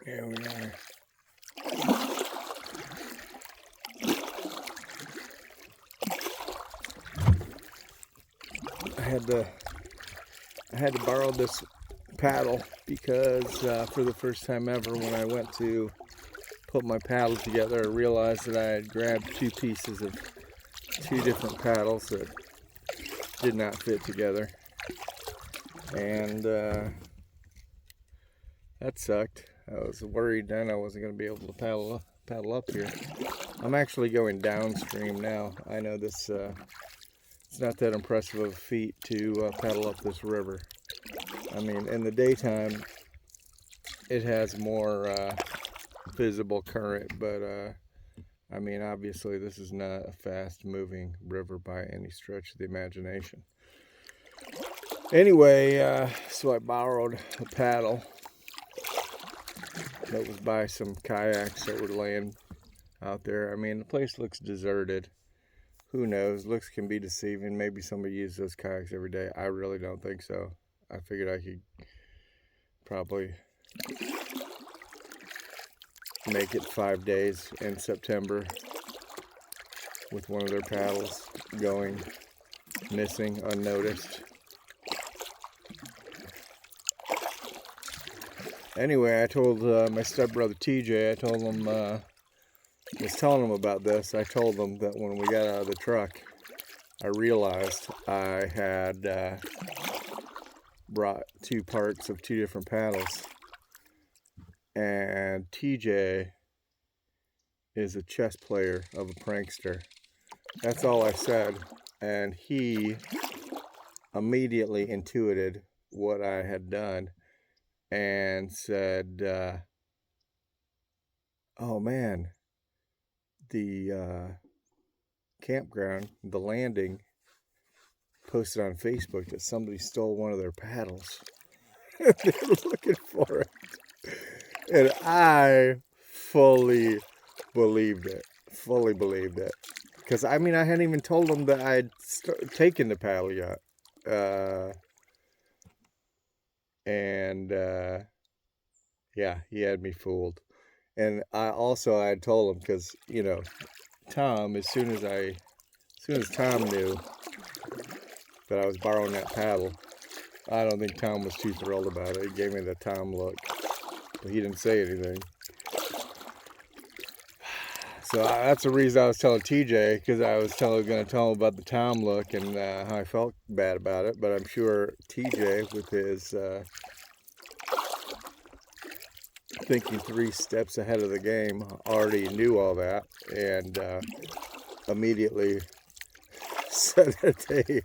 Here we are. I had to borrow this paddle because for the first time ever, when I went to put my paddle together, I realized that I had grabbed two pieces of two different paddles that did not fit together, and that sucked. I was worried then I wasn't going to be able to paddle up here. I'm actually going downstream now. I know this it's not that impressive of a feat to paddle up this river. I mean, in the daytime it has more visible current, but I mean, obviously this is not a fast moving river by any stretch of the imagination. Anyway, so I borrowed a paddle that was by some kayaks that were laying out there. I mean, the place looks deserted. Who knows? Looks can be deceiving. Maybe somebody uses those kayaks every day. I really don't think so. I figured I could probably make it 5 days in September with one of their paddles going missing unnoticed. Anyway, I told my stepbrother TJ, was telling him about this. I told him that when we got out of the truck, I realized I had brought two parts of two different paddles. And TJ is a chess player of a prankster. That's all I said. And he immediately intuited what I had done and said, oh man, the campground, the landing, posted on Facebook that somebody stole one of their paddles. They were looking for it. And I fully believed it. Because, I mean, I hadn't even told them that I had taken the paddle yet. Yeah, he had me fooled. And I had told him, because, you know, Tom, as soon as Tom knew that I was borrowing that paddle, I don't think Tom was too thrilled about it. He gave me the Tom look, but he didn't say anything. So that's the reason I was telling TJ, because I was going to tell him about the Tom look and how I felt bad about it. But I'm sure TJ, with his thinking 3 steps ahead of the game, already knew all that, and immediately said that they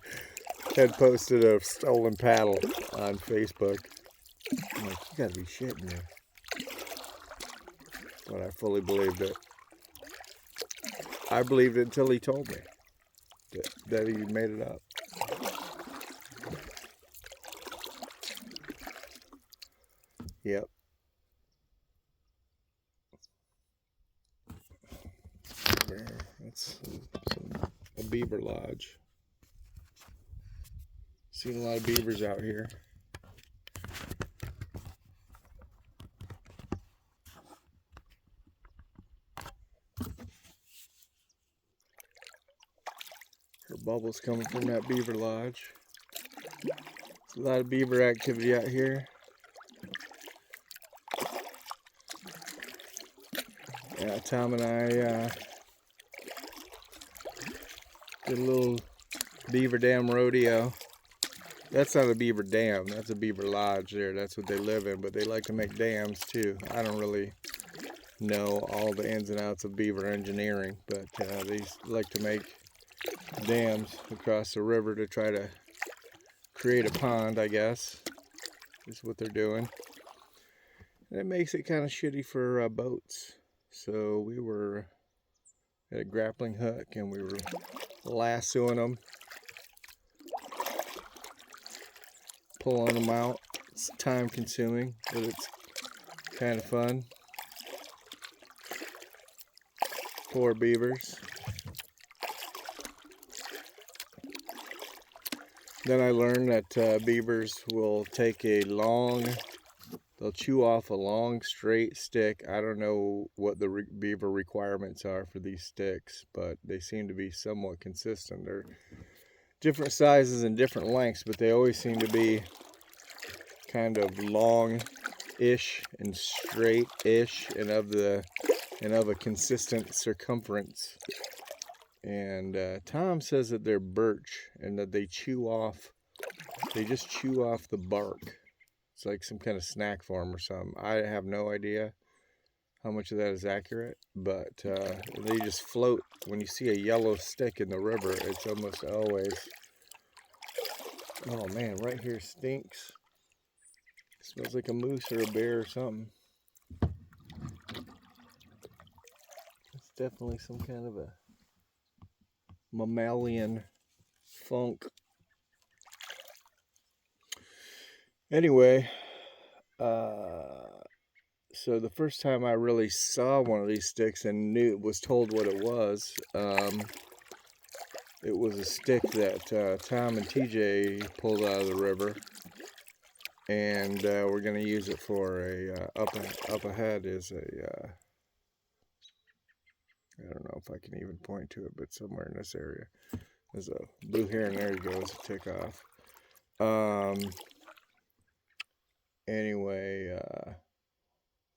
had posted a stolen paddle on Facebook. I'm like, you gotta be shitting me. But I fully believed it. I believed it until he told me that he made it up. Yep. That's a beaver lodge. Seen a lot of beavers out here. Her bubbles coming from that beaver lodge. There's a lot of beaver activity out here. Yeah, Tom and I did a little beaver dam rodeo. That's not a beaver dam, that's a beaver lodge there. That's what they live in, but they like to make dams too. I don't really know all the ins and outs of beaver engineering, but they like to make dams across the river to try to create a pond, I guess. Is what they're doing. And it makes it kind of shitty for boats. So we were at a grappling hook and we were lassoing them, pulling them out. It's time consuming, but it's kind of fun. Poor beavers. Then I learned that beavers will take a long they'll chew off a long straight stick. I don't know what the beaver requirements are for these sticks, but they seem to be somewhat consistent. They're different sizes and different lengths, but they always seem to be kind of long-ish and straight-ish and of a consistent circumference. And Tom says that they're birch and that they just chew off the bark. It's like some kind of snack for them or something. I have no idea how much of that is accurate, but they just float. When you see a yellow stick in the river, it's almost always, oh man, right here stinks. It smells like a moose or a bear or something. It's definitely some kind of a mammalian funk. Anyway, so the first time I really saw one of these sticks and was told what it was a stick that Tom and TJ pulled out of the river, and we're going to use it for a up ahead is a I don't know if I can even point to it, but somewhere in this area there's a blue heron. There he goes, to take off. Anyway, as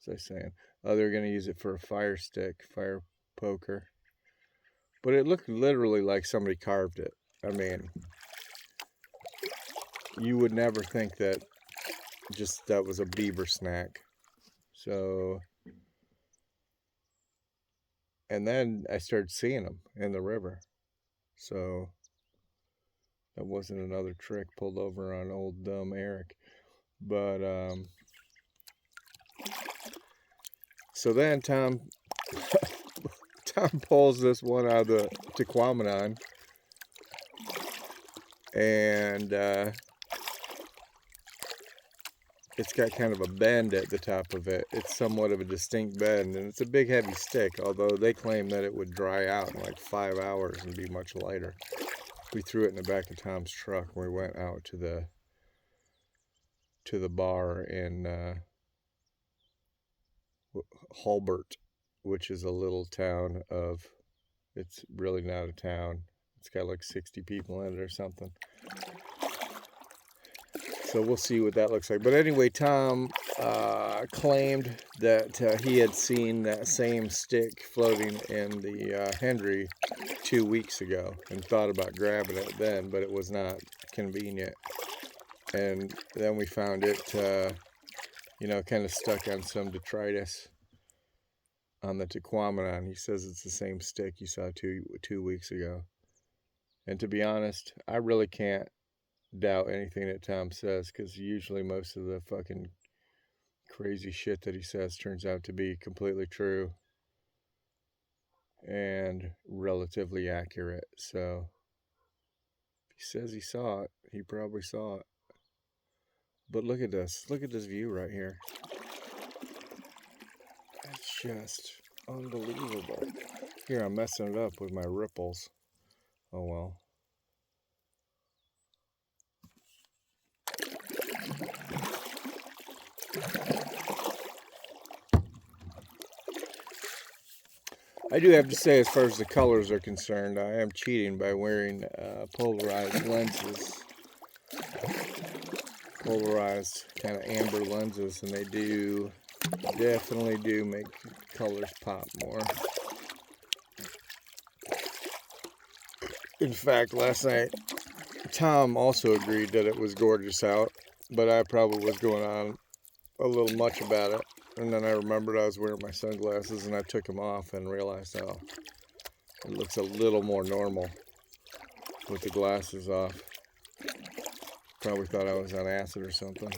I was saying, they're going to use it for a fire stick, fire poker. But it looked literally like somebody carved it. I mean, you would never think that that was a beaver snack. So, and then I started seeing them in the river. So, that wasn't another trick pulled over on old dumb Eric. But, so then Tom pulls this one out of the Tahquamenon, and it's got kind of a bend at the top of it. It's somewhat of a distinct bend, and it's a big heavy stick, although they claim that it would dry out in like 5 hours and be much lighter. We threw it in the back of Tom's truck when we went out to the bar in Hulbert, which is a little town it's really not a town. It's got like 60 people in it or something. So we'll see what that looks like. But anyway, Tom claimed that he had seen that same stick floating in the Hendrie 2 weeks ago and thought about grabbing it then, but it was not convenient. And then we found it, kind of stuck on some detritus on the Tahquamenon. He says it's the same stick you saw two weeks ago. And to be honest, I really can't doubt anything that Tom says, because usually most of the fucking crazy shit that he says turns out to be completely true and relatively accurate. So if he says he saw it, he probably saw it. But look at this view right here. It's just unbelievable. Here, I'm messing it up with my ripples. Oh well. I do have to say, as far as the colors are concerned, I am cheating by wearing polarized lenses. Polarized kind of amber lenses, and they definitely do make colors pop more. In fact, last night, Tom also agreed that it was gorgeous out, but I probably was going on a little much about it. And then I remembered I was wearing my sunglasses, and I took them off and realized, oh, it looks a little more normal with the glasses off. Probably thought I was on acid or something.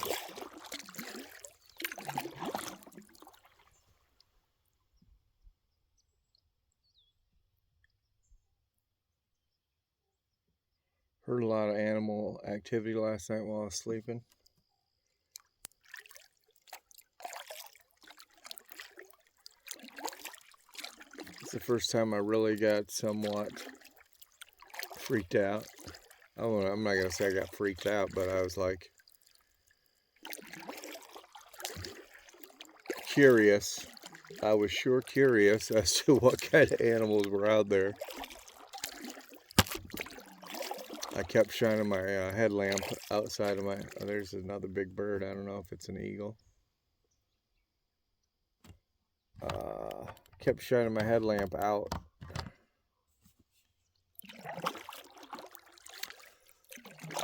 Heard a lot of animal activity last night while I was sleeping. It's the first time I really got somewhat freaked out. I'm not going to say I got freaked out, but I was like, curious. I was sure curious as to what kind of animals were out there. I kept shining my headlamp outside of my... Oh, there's another big bird. I don't know if it's an eagle. Kept shining my headlamp out.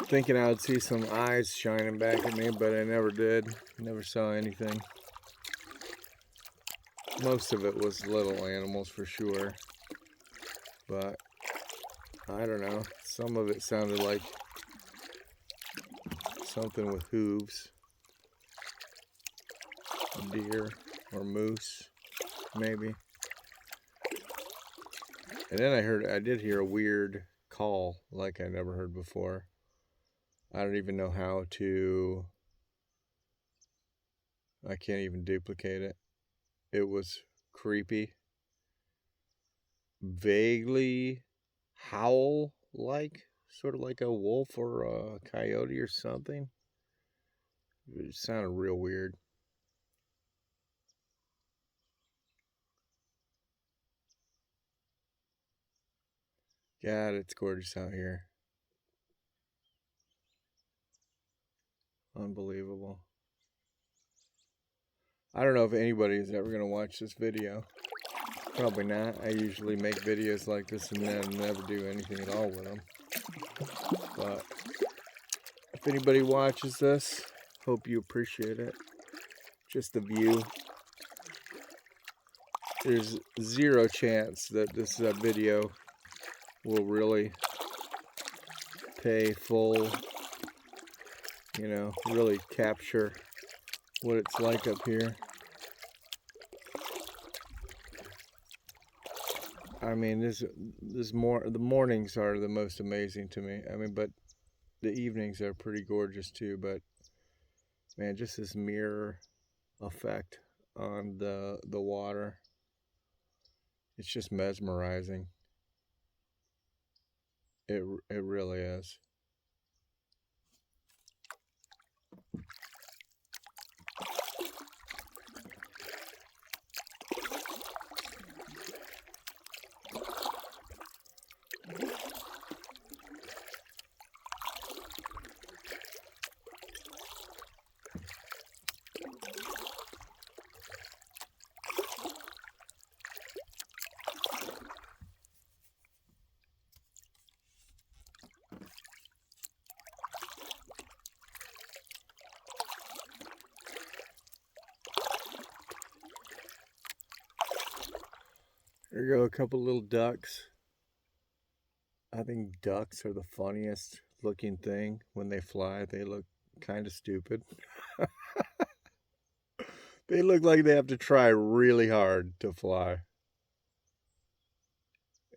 Thinking I would see some eyes shining back at me, but I never did. Never saw anything. Most of it was little animals for sure. But I don't know. Some of it sounded like something with hooves. Deer or moose, maybe. And then I did hear a weird call like I never heard before. I don't even know how to, I can't even duplicate it. It was creepy. Vaguely howl-like, sort of like a wolf or a coyote or something. It sounded real weird. God, it's gorgeous out here. Unbelievable. I don't know if anybody is ever going to watch this video. Probably not. I usually make videos like this and then never do anything at all with them. But if anybody watches this, hope you appreciate it. Just the view. There's zero chance that this video will really pay full, you know, really capture what it's like up here. I mean, the mornings are the most amazing to me. I mean, but the evenings are pretty gorgeous too. But man, just this mirror effect on the water, it's just mesmerizing. It really is. There you go, a couple little ducks. I think ducks are the funniest looking thing when they fly. They look kind of stupid. They look like they have to try really hard to fly.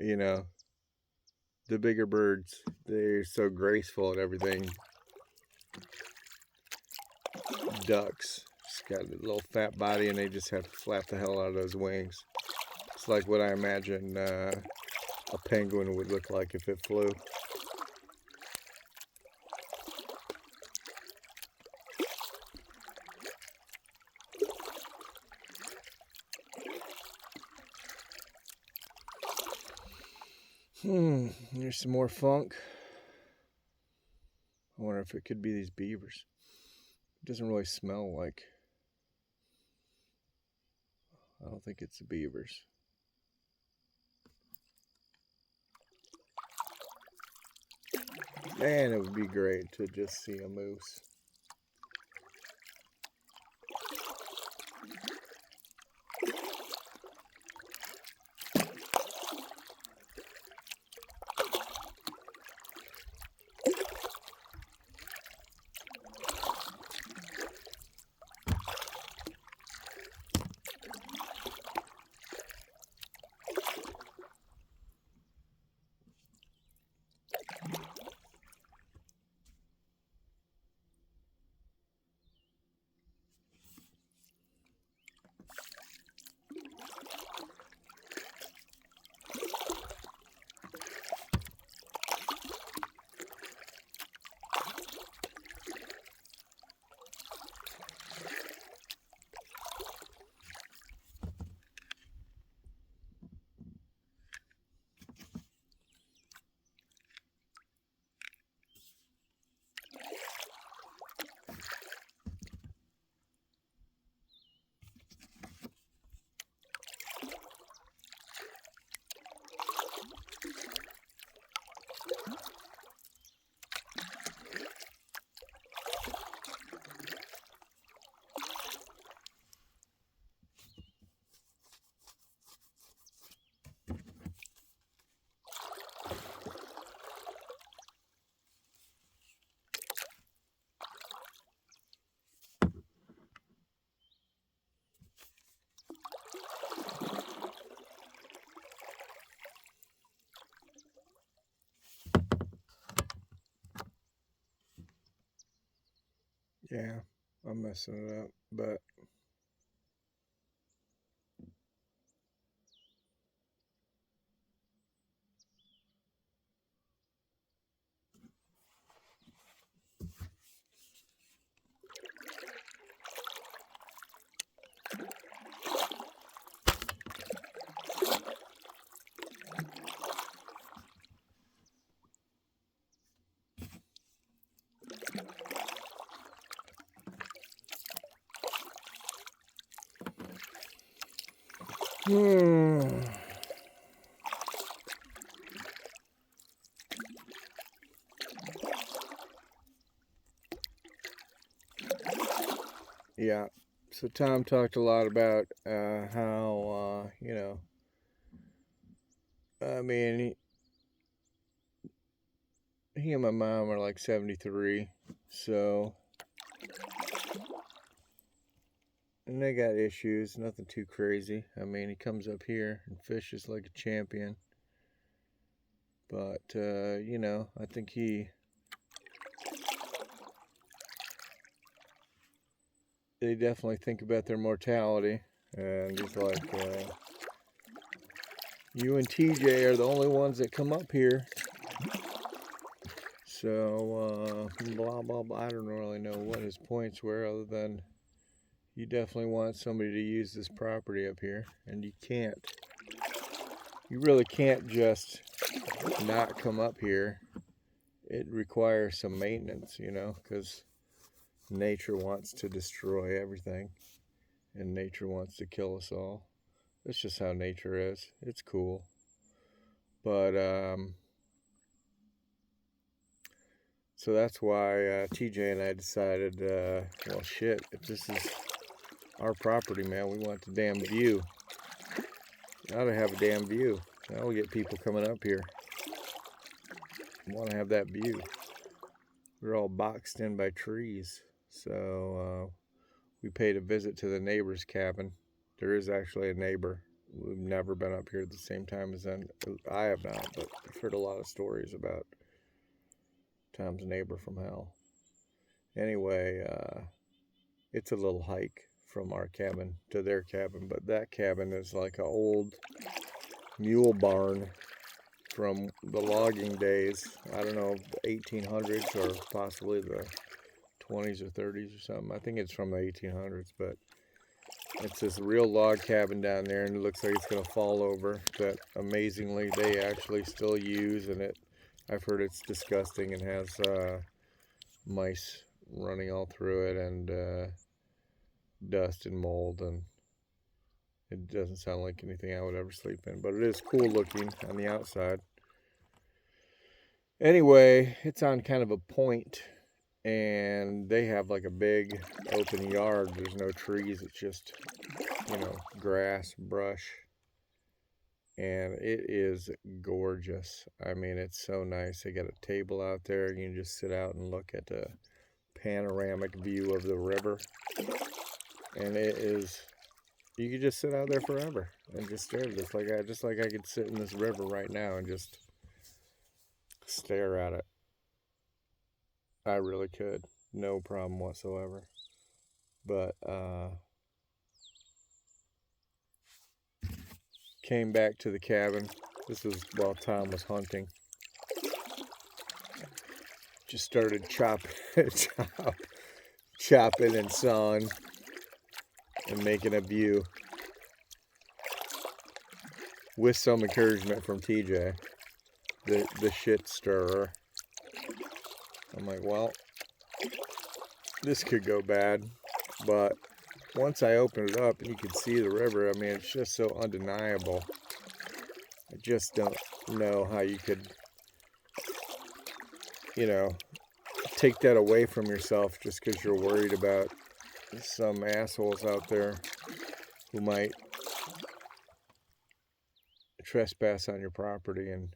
You know, the bigger birds, they're so graceful and everything. Ducks just got a little fat body and they just have to flap the hell out of those wings. It's like what I imagine a penguin would look like if it flew. Here's some more funk. I wonder if it could be these beavers. It doesn't really smell like... I don't think it's the beavers. Man, it would be great to just see a moose. Yeah, I'm messing it up, but yeah. So Tom talked a lot about how I mean, he and my mom are like 73, so, and they got issues, nothing too crazy. I mean, he comes up here and fishes like a champion, but I think they definitely think about their mortality, and he's like, you and TJ are the only ones that come up here. So, blah, blah, blah. I don't really know what his points were, other than you definitely want somebody to use this property up here, and you really can't just not come up here. It requires some maintenance, because nature wants to destroy everything, and nature wants to kill us all. That's just how nature is. It's cool. But, so that's why TJ and I decided, well, shit, if this is our property, man, we want the damn view. We ought to have a damn view. That'll get people coming up here. We want to have that view. We're all boxed in by trees. So we paid a visit to the neighbor's cabin. There is actually a neighbor. We've never been up here at the same time as them. I have not, but I've heard a lot of stories about Tom's neighbor from hell. Anyway, it's a little hike from our cabin to their cabin, but that cabin is like an old mule barn from the logging days. I don't know, the 1800s or possibly the 20s or 30s or something. I think it's from the 1800s, but it's this real log cabin down there, and it looks like it's going to fall over. That amazingly they actually still use, and I've heard it's disgusting and has mice running all through it, and dust and mold, and it doesn't sound like anything I would ever sleep in, but it is cool looking on the outside. Anyway, it's on kind of a point, and they have like a big open yard. There's no trees, it's just, grass, brush, and it is gorgeous. I mean, it's so nice. They got a table out there. You can just sit out and look at the panoramic view of the river, and it is, you could just sit out there forever and just stare at this, just like I could sit in this river right now and just stare at it. I really could, no problem whatsoever. But came back to the cabin. This was while Tom was hunting. Just started chopping and sawing and making a view with some encouragement from TJ, the shit stirrer. I'm like, well, this could go bad, but once I opened it up and you could see the river, I mean, it's just so undeniable. I just don't know how you could, take that away from yourself just because you're worried about some assholes out there who might trespass on your property and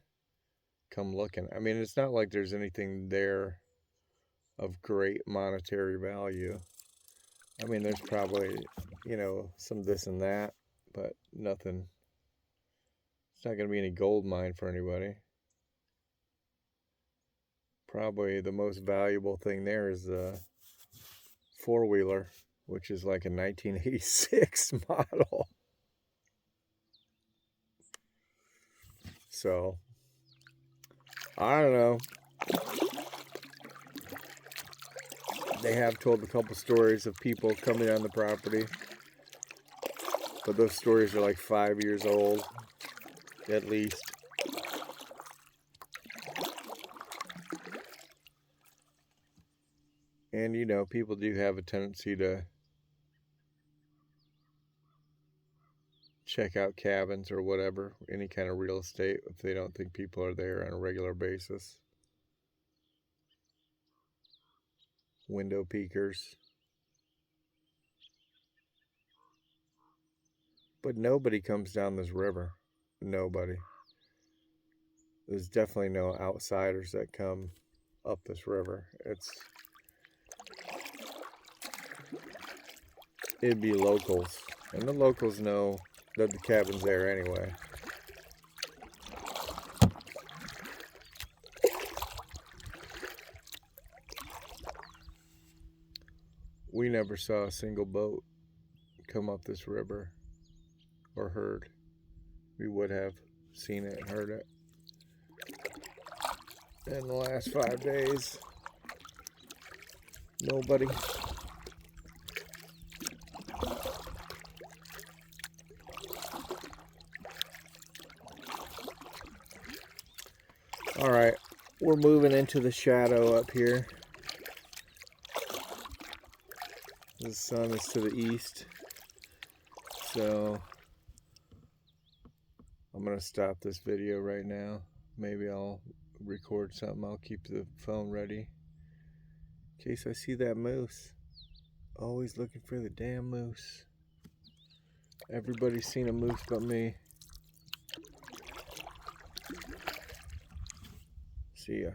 come looking. I mean, it's not like there's anything there of great monetary value. I mean, there's probably, some this and that, but nothing. It's not going to be any gold mine for anybody. Probably the most valuable thing there is the four-wheeler, which is like a 1986 model. So, I don't know. They have told a couple stories of people coming on the property, but those stories are like 5 years old, at least. And, you know, people do have a tendency to check out cabins or whatever, any kind of real estate, if they don't think people are there on a regular basis. Window peekers. But nobody comes down this river. Nobody. There's definitely no outsiders that come up this river. It'd be locals. And the locals know that the cabin's there anyway. We never saw a single boat come up this river or heard. We would have seen it and heard it. In the last 5 days, nobody. All right, we're moving into the shadow up here. The sun is to the east, so I'm gonna stop this video right now. Maybe I'll record something. I'll keep the phone ready in case I see that moose. Always looking for the damn moose. Everybody's seen a moose but me. See ya.